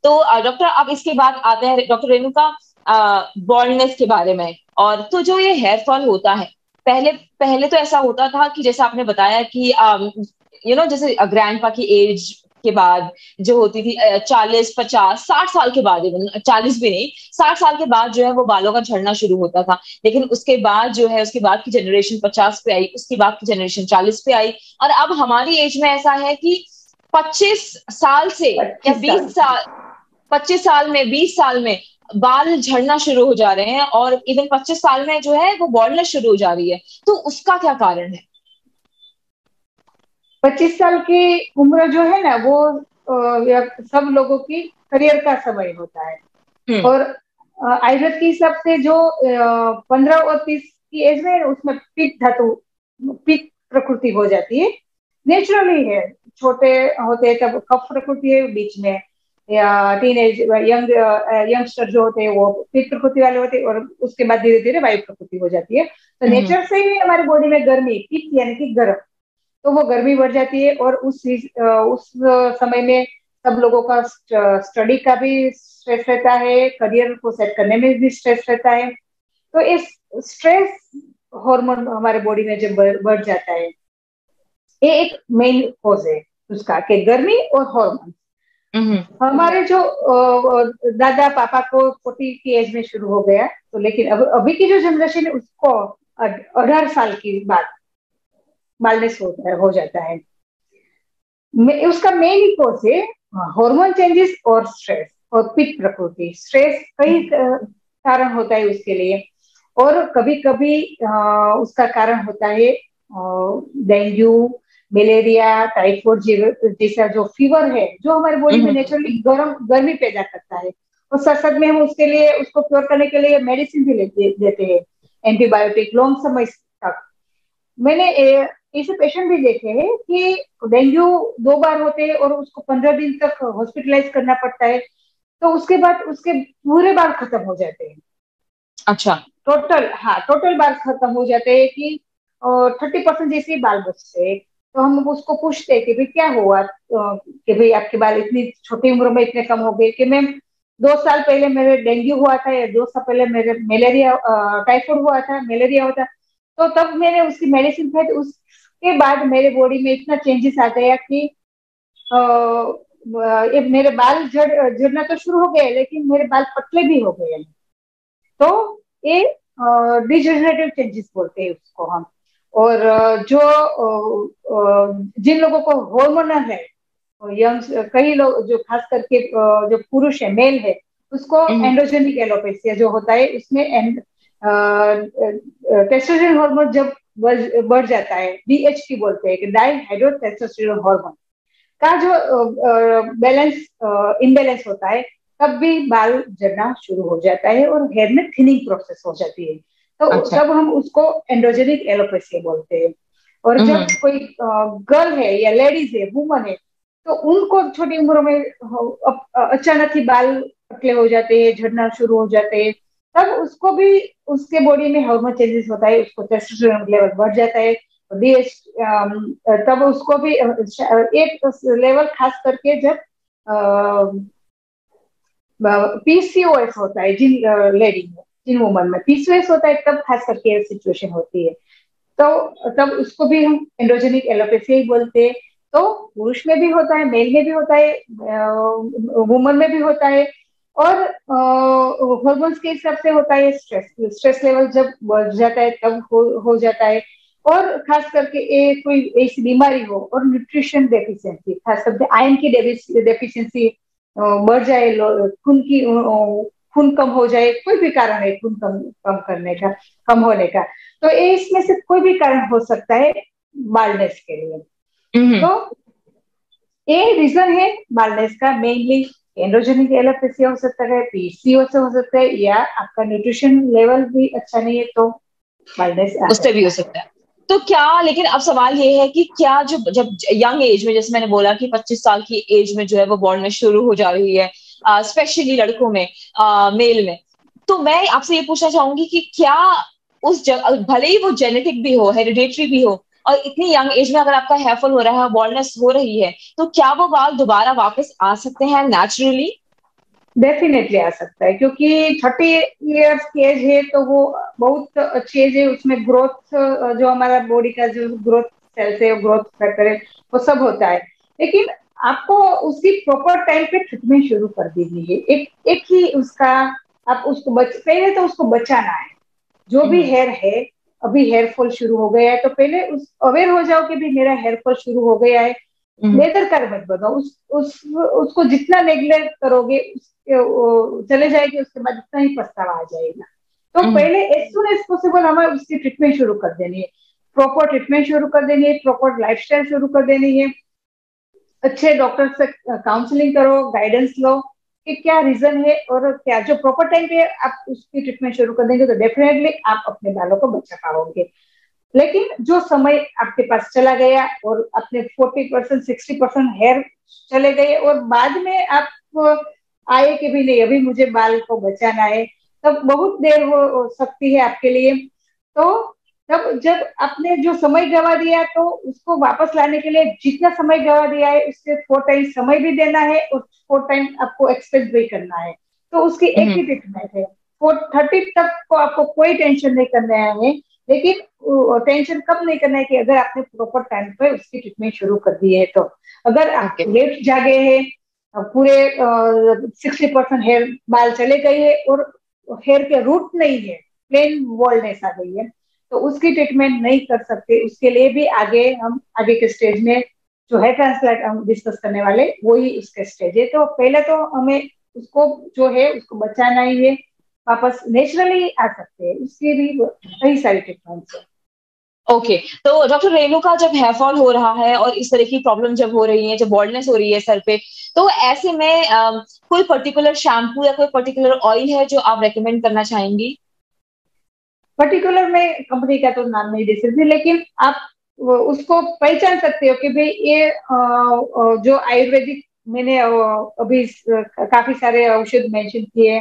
तो डॉक्टर, अब इसके बाद आते हैं डॉक्टर रेणुका बॉल्डनेस के बारे में। और तो जो ये हेयर फॉल होता है, पहले पहले तो ऐसा होता था कि जैसे आपने बताया कि जैसे ग्रैंडपा की एज के बाद जो होती थी 40 50 60 साल के बाद, इवन 40 भी नहीं, 60 साल के बाद जो है वो बालों का झड़ना शुरू होता था। लेकिन उसके बाद जो है, उसके बाद की जनरेशन 50 पे आई, उसके बाद की जनरेशन 40 पे आई, और अब हमारी एज में ऐसा है कि 25 साल से या 25 साल। 20 साल, 25 साल में, 20 साल में बाल झड़ना शुरू हो जा रहे हैं, और इवन 25 साल में जो है वो बॉल्डनेस शुरू हो जा रही है। तो उसका क्या कारण है? 25 साल की उम्र जो है ना, वो सब लोगों की करियर का समय होता है। हम्म। और आयुर्वेद के हिसाब से जो 15 और 30 की एज में है, उसमें पित्त धातु, पित्त प्रकृति हो जाती है, नेचुरली है। छोटे होते हैं तब कफ प्रकृति है बीच में, या टीनेज यंगस्टर जो होते हैं वो पित्त प्रकृति वाले होते हैं, और उसके बाद धीरे धीरे वायु प्रकृति हो जाती है। तो हम्म। नेचर से ही हमारी बॉडी में गर्मी, पित्त यानी कि गर्म, तो वो गर्मी बढ़ जाती है। और उस समय में सब लोगों का स्टडी का भी स्ट्रेस रहता है, करियर को सेट करने में भी स्ट्रेस रहता है। तो इस स्ट्रेस हार्मोन हमारे बॉडी में जब बढ़ जाता है, ये एक मेन कॉज है उसका, कि गर्मी और हार्मोन। हम्म। हमारे जो दादा पापा को 40 की एज में शुरू हो गया, तो लेकिन अभी की जो जनरेशन है उसको 18 साल की बाद बालनेस हो जाता है। उसका मेन ही कॉज है हार्मोन चेंजेस और स्ट्रेस और पित्त प्रकृति। स्ट्रेस कई कारण होता है उसके लिए, और कभी कभी उसका कारण होता है डेंगू, मलेरिया, टाइफाइड जैसा जो फीवर है, जो हमारे बॉडी में हम्म। नेचुरली गर्मी पैदा करता है। और साथ साथ में हम उसके लिए, उसको क्योर करने के लिए मेडिसिन भी देते हैं, एंटीबायोटिक लॉन्ग समय तक। मैंने ऐसे पेशेंट भी देखे हैं कि डेंगू 2 बार होते हैं और उसको 15 दिन तक हॉस्पिटलाइज करना पड़ता है, तो उसके बाद उसके पूरे बाल खत्म हो जाते हैं। अच्छा। टोटल, हाँ, टोटल बाल खत्म हो जाते हैं कि 30% जैसे ही बाल बचते हैं। तो हम उसको पूछते हैं कि भाई क्या हुआ, कि भाई आपके बाल इतनी छोटी उम्र में इतने कम हो गए। कि मैम 2 साल पहले मेरे डेंगू हुआ था, या 2 साल पहले मेरे मलेरिया, टाइफाइड हुआ था, मलेरिया हुआ था, तो तब मैंने उसकी मेडिसिन खाई, तो उसके बाद मेरे बॉडी में इतना चेंजेस आ गया कि ये मेरे बाल झड़ना तो शुरू हो गए, लेकिन मेरे बाल पतले भी हो गए। तो ये डिजेनरेटिव चेंजेस बोलते हैं उसको हम। और जिन लोगों को हार्मोनल है, यंग, कई लोग जो खास करके जो पुरुष है, मेल है, उसको हम्म। एंडोजेनिक एलोपेसिया जो होता है, उसमें टेस्टोस्टेरोन हार्मोन जब बढ़ जाता है, डीएचटी बोलते हैं, कि डाई हाइड्रो टेस्टोस्टेरोन हार्मोन का जो बैलेंस इनबैलेंस होता है, तब भी बाल झड़ना शुरू हो जाता है और हेयर में थिनिंग प्रोसेस हो जाती है। तो अच्छा। तब हम उसको एंड्रोजेनिक एलोपेसिया बोलते हैं। और जब हम्म। कोई गर्ल है या लेडीज है, वुमन है, तो उनको छोटी उम्र में अचानक ही बाल पतले हो जाते हैं, झड़ना शुरू हो जाते हैं, तब उसको भी उसके बॉडी में हार्मोन चेंजेस होता है, उसको टेस्टोस्टेरोन लेवल बढ़ जाता है। तब उसको भी एक लेवल खास करके जब पीसीओएस होता है, जिन लेडी में, जिन वुमन में पीसीओएस होता है, तब खास करके सिचुएशन होती है। तो तब उसको भी हम एंड्रोजेनिक एलोपेसिया ही बोलते हैं। तो पुरुष में भी होता है, मेल में भी होता है, वुमन में भी होता है। और हॉर्मोन्स के हिसाब से होता है स्ट्रेस, स्ट्रेस लेवल जब बढ़ जाता है तब हो जाता है। और खास करके कोई ऐसी बीमारी हो और न्यूट्रिशन डेफिशिएंसी, खास करके आयरन की डेफिशिएंसी बढ़ जाए, खून कम हो जाए, कोई भी कारण है खून कम कम करने का, कम होने का, तो ये इसमें से कोई भी कारण हो सकता है बालनेस के लिए। हम्म। तो ये रीजन है बालनेस का, मेनली एंड्रोजेनिक एलोपेसिया हो सकता है, पीसीओ से हो सकता है, या आपका न्यूट्रिशन लेवल भी अच्छा नहीं है, तो बालनेस आ उससे भी सकता हो है। सकता है। तो क्या, लेकिन अब सवाल ये है कि क्या जो जब यंग एज में, जैसे मैंने बोला कि 25 साल की एज में जो है वो बॉल्डनेस शुरू हो जा रही है, स्पेशली लड़कों में, मेल में, तो मैं आपसे ये पूछना चाहूंगी कि क्या भले ही वो जेनेटिक भी हो, हेरिडेटरी भी हो, और इतनी यंग एज में अगर आपका हेयर फॉल हो रहा है, बॉल्डनेस हो रही है, तो क्या वो बाल दोबारा वापस आ सकते हैं नेचुरली? डेफिनेटली आ सकता है, क्योंकि 30 इयर्स की एज है तो वो बहुत अच्छी एज है, उसमें ग्रोथ, जो हमारा बॉडी का जो ग्रोथ सेल्स है, ग्रोथ फैक्टर है, वो सब होता है। लेकिन आपको उसकी प्रॉपर टाइम पे ट्रीटमेंट शुरू कर देनी है। एक एक ही उसका, आप उसको पहले तो उसको बचाना है। जो भी हेयर है, अभी हेयर फॉल शुरू हो गया है तो पहले उस अवेयर हो जाओ कि भी मेरा हेयर फॉल शुरू हो गया है। बेदरकार मत बनाओ, उसको जितना नेग्लेक्ट करोगे चले जाएगी, उसके बाद उतना ही पछतावा आ जाएगा। तो पहले एज सुन एज पॉसिबल हमें उसकी ट्रीटमेंट शुरू कर देनी है, प्रॉपर ट्रीटमेंट शुरू कर देनी है, प्रॉपर लाइफस्टाइल शुरू कर देनी है। अच्छे डॉक्टर से काउंसलिंग करो, गाइडेंस लो कि क्या रीजन है, और क्या जो प्रॉपर टाइम पे आप उसकी ट्रीटमेंट शुरू कर देंगे तो डेफिनेटली आप अपने बालों को बचा पाओगे। लेकिन जो समय आपके पास चला गया और अपने 40% 60% हेयर चले गए, और बाद में आप आए कि भी नहीं अभी मुझे बाल को बचाना है, तब बहुत देर हो सकती है आपके लिए। तो तब जब आपने जो समय गवा दिया, तो उसको वापस लाने के लिए जितना समय गवा दिया है उससे 4 टाइम समय भी देना है, और 4 टाइम आपको एक्सपेक्ट भी करना है। तो उसकी एक ही ट्रीटमेंट है। 430 तक को आपको कोई टेंशन नहीं करना है। लेकिन टेंशन कब नहीं करना है कि अगर आपने प्रॉपर टाइम पे उसकी ट्रीटमेंट शुरू कर दी है तो। अगर आप लेट जागे हैं, पूरे 60% हेयर बाल चले गए हैं और हेयर के रूट नहीं है, प्लेन बॉल्डनेस आ गई है, तो उसकी ट्रीटमेंट नहीं कर सकते। उसके लिए भी आगे हम आगे के स्टेज में जो है ट्रांसप्लांट हम डिस्कस करने वाले, वही उसके स्टेज है। तो पहले तो हमें उसको जो है उसको बचाना ही है, वापस नेचुरली आ सकते हैं, उसकी भी कई सारी ट्रीटमेंट्स है। ओके, तो डॉक्टर रेणुका, जब हेयर फॉल हो रहा है और इस तरह की प्रॉब्लम जब हो रही है, जब बॉल्डनेस हो रही है सर पे, तो ऐसे में कोई पर्टिकुलर शैम्पू या कोई पर्टिकुलर ऑयल है जो आप रेकमेंड करना चाहेंगी? पर्टिकुलर में कंपनी का तो नाम नहीं दे सकती, लेकिन आप उसको पहचान सकते हो कि भाई ये जो आयुर्वेदिक, मैंने अभी काफी सारे औषध मेंशन किए,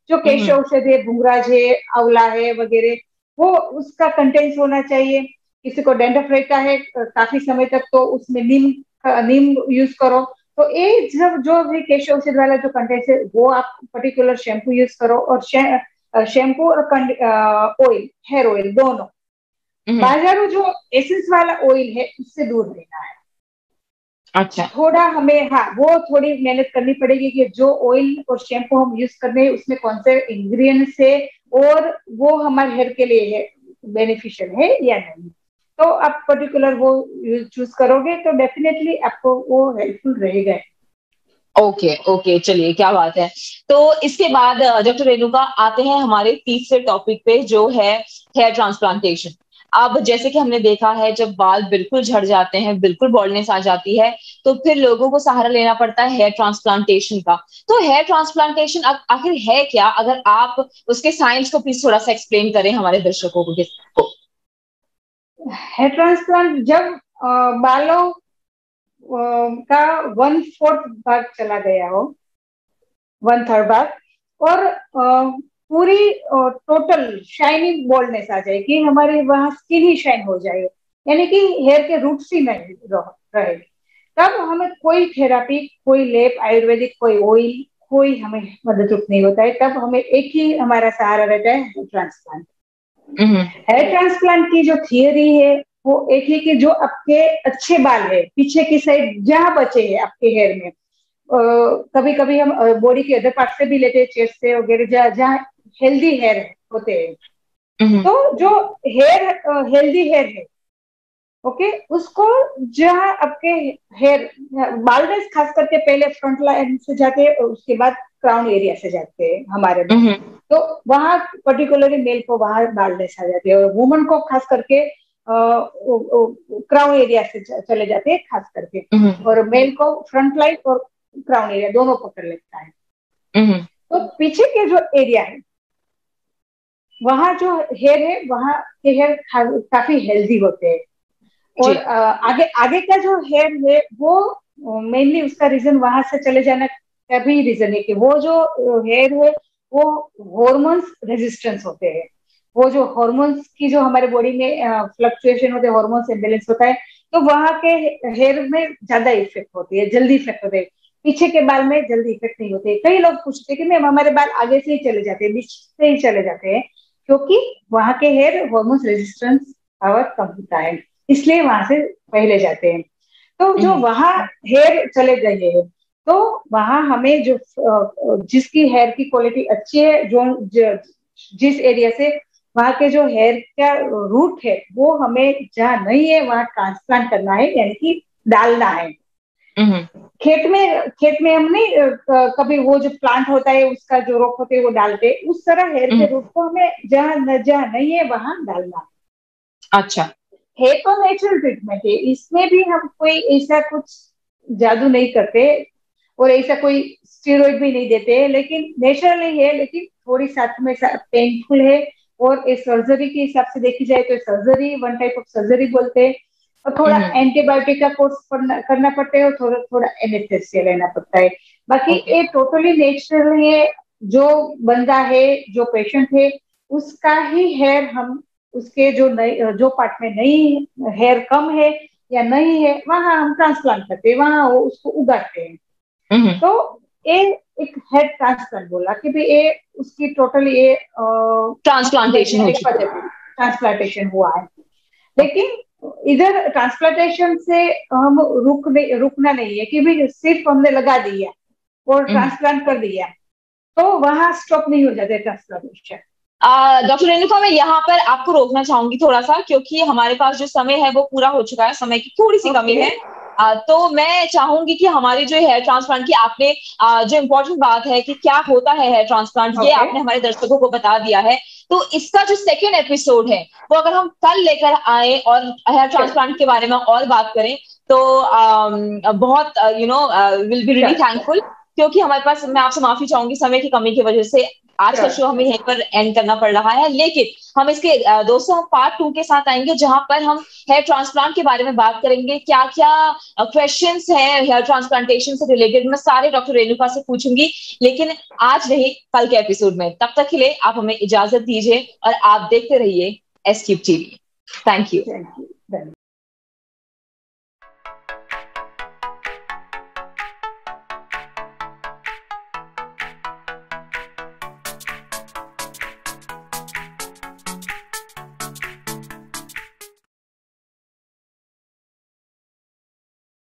जो केश औषध है, भूंगराज है, आंवला है वगैरह, वो उसका कंटेंट्स होना चाहिए। किसी को डेंड्रफ रहता है काफी समय तक, तो उसमें नीम नीम यूज करो। तो ये जब जो भी केश औषध वाला जो कंटेंट है, वो आप पर्टिकुलर शैम्पू यूज करो। और शैम्पू और ऑयल, हेयर ऑयल दोनों, बाजारू जो एसेंस वाला ऑयल है उससे दूर रहना है। अच्छा। थोड़ा हमें, हाँ, वो थोड़ी मेहनत करनी पड़ेगी कि जो ऑयल और शैम्पू हम यूज कर रहे हैं उसमें कौन से इंग्रेडिएंट्स है, और वो हमारे हेयर के लिए है बेनिफिशियल है या नहीं। तो आप पर्टिकुलर वो चूज करोगे तो डेफिनेटली आपको वो हेल्पफुल रहेगा। ओके ओके, चलिए, क्या बात है। तो इसके बाद डॉक्टर रेणुका, आते हैं हमारे तीसरे टॉपिक पे, जो है हेयर ट्रांसप्लांटेशन। अब जैसे कि हमने देखा है, जब बाल बिल्कुल झड़ जाते हैं, बिल्कुल बॉल्डनेस आ जाती है, तो फिर लोगों को सहारा लेना पड़ता है हेयर ट्रांसप्लांटेशन का। तो हेयर ट्रांसप्लांटेशन आखिर है क्या? अगर आप उसके साइंस को प्लीज थोड़ा सा एक्सप्लेन करें हमारे दर्शकों को। हेयर ट्रांसप्लांट जब बालों का 1/4 भाग चला गया हो, 1/3 भाग, और पूरी टोटल शाइनिंग बोल्डनेस आ जाएगी, हमारे वहां स्किन ही शाइन हो जाए, यानी कि हेयर के रूट्स ही नहीं रहे, तब हमें कोई थेरापी, कोई लेप आयुर्वेदिक, कोई ऑयल, कोई हमें मदद नहीं होता है। तब हमें एक ही हमारा सहारा रहता है, हेयर ट्रांसप्लांट। हेयर ट्रांसप्लांट की जो थियरी है वो एक ही कि जो आपके अच्छे बाल है पीछे की साइड जहां बचे हैं आपके हेयर में, कभी कभी हम बॉडी के अदर पार्ट से भी लेते हैं, चेस्ट से वगैरह, जहाँ हेल्दी हेयर होते हैं। तो जो हेयर हेल्दी हेयर है, ओके, उसको जहाँ आपके हेयर बाल्डेस खास करके पहले फ्रंट लाइन से जाते हैं और उसके बाद क्राउन एरिया से जाते हैं हमारे में, तो वहां पर्टिकुलरली मेल को वहां बाल्डेस आ जाते हैं, और वुमन को खास करके क्राउन एरिया से चले जाते हैं खास करके, और मेल को फ्रंट लाइन और क्राउन एरिया दोनों पकड़ लेता है। तो पीछे के जो एरिया है, वहां जो हेयर है, वहां के हेयर काफी हेल्दी होते हैं। और आगे आगे का जो हेयर है वो मेनली उसका रीजन वहां से चले जाना का भी रीजन है कि वो जो हेयर है वो हॉर्मोन्स रेजिस्टेंस होते हैं। वो जो हॉर्मोन्स की जो हमारे बॉडी में फ्लक्चुएशन होते हैं, हॉर्मोन्स इम्बेलेंस होता है, तो वहां के हेयर में ज्यादा इफेक्ट होती है, जल्दी इफेक्ट होते हैं। पीछे के बाल में जल्दी इफेक्ट नहीं होते। कई लोग पूछते कि मैम हमारे बाल आगे से ही चले जाते हैं, बीच से ही चले जाते हैं, क्योंकि वहां के हेयर हार्मोन रेजिस्टेंस पावर कम होता है, इसलिए वहां से पहले जाते हैं। तो जो वहां हेयर चले गए हैं, तो वहां हमें जो जिसकी हेयर की क्वालिटी अच्छी है, जिस एरिया से वहां के जो हेयर का रूट है वो हमें जहाँ नहीं है वहां ट्रांसप्लांट करना है, यानी कि डालना है। खेत में हम नहीं कभी वो जो प्लांट होता है उसका जो रोप होते है वो डालते हैं, उस तरह हेयर के रूट को हमें जहाँ नहीं है वहां डालना है। अच्छा, है तो नेचुरल ट्रीटमेंट है, इसमें भी हम कोई ऐसा कुछ जादू नहीं करते और ऐसा कोई स्टेरॉइड भी नहीं देते, लेकिन नेचुरली है, लेकिन थोड़ी साथ में पेनफुल है। और इस सर्जरी के हिसाब से देखी जाए तो surgery one type of surgery बोलते हैं, और थोड़ा एंटीबायोटिक का कोर्स करना पड़ता है और थोड़ा थोड़ा एनेस्थेसिया लेना पड़ता है। बाकी ये टोटली नेचुरल है। जो बंदा है, जो पेशेंट है, उसका ही हेयर हम उसके जो पार्ट में नई हेयर कम है या नहीं है वहां हम ट्रांसप्लांट करते हैं, वहां वो उसको उगाते हैं। तो ये एक हेड ट्रांसप्लांट बोला कि भाई ये उसकी टोटली ये ट्रांसप्लांटेशन हुआ है। लेकिन इधर ट्रांसप्लांटेशन से हम रुकना नहीं है कि भाई सिर्फ हमने लगा दिया और ट्रांसप्लांट कर दिया, तो वहां स्टॉप नहीं हो जाते ट्रांसप्लांटेशन। डॉक्टर रेणुका, मैं यहाँ पर आपको रोकना चाहूंगी थोड़ा सा, क्योंकि हमारे पास जो समय है वो पूरा हो चुका है, समय की थोड़ी सी कमी है। तो मैं चाहूंगी कि हमारी जो हेयर ट्रांसप्लांट की आपने जो इम्पोर्टेंट बात है कि क्या होता है हेयर ट्रांसप्लांट, ये आपने हमारे दर्शकों को बता दिया है। तो इसका जो सेकेंड एपिसोड है वो अगर हम कल लेकर आए और हेयर ट्रांसप्लांट के बारे में और बात करें तो बहुत विल बी रियली थैंकफुल, क्योंकि हमारे पास, मैं आपसे माफी चाहूंगी समय की कमी की वजह से आज का शो हमें यहीं पर एंड करना पड़ रहा है। लेकिन हम इसके दोस्तों हम पार्ट 2 के साथ आएंगे, जहां पर हम हेयर ट्रांसप्लांट के बारे में बात करेंगे। क्या क्या क्वेश्चंस हैं हेयर ट्रांसप्लांटेशन से रिलेटेड, मैं सारे डॉक्टर रेणुका से पूछूंगी, लेकिन आज नहीं, कल के एपिसोड में। तब तक के लिए आप हमें इजाजत दीजिए और आप देखते रहिए S cube TV. Thank you.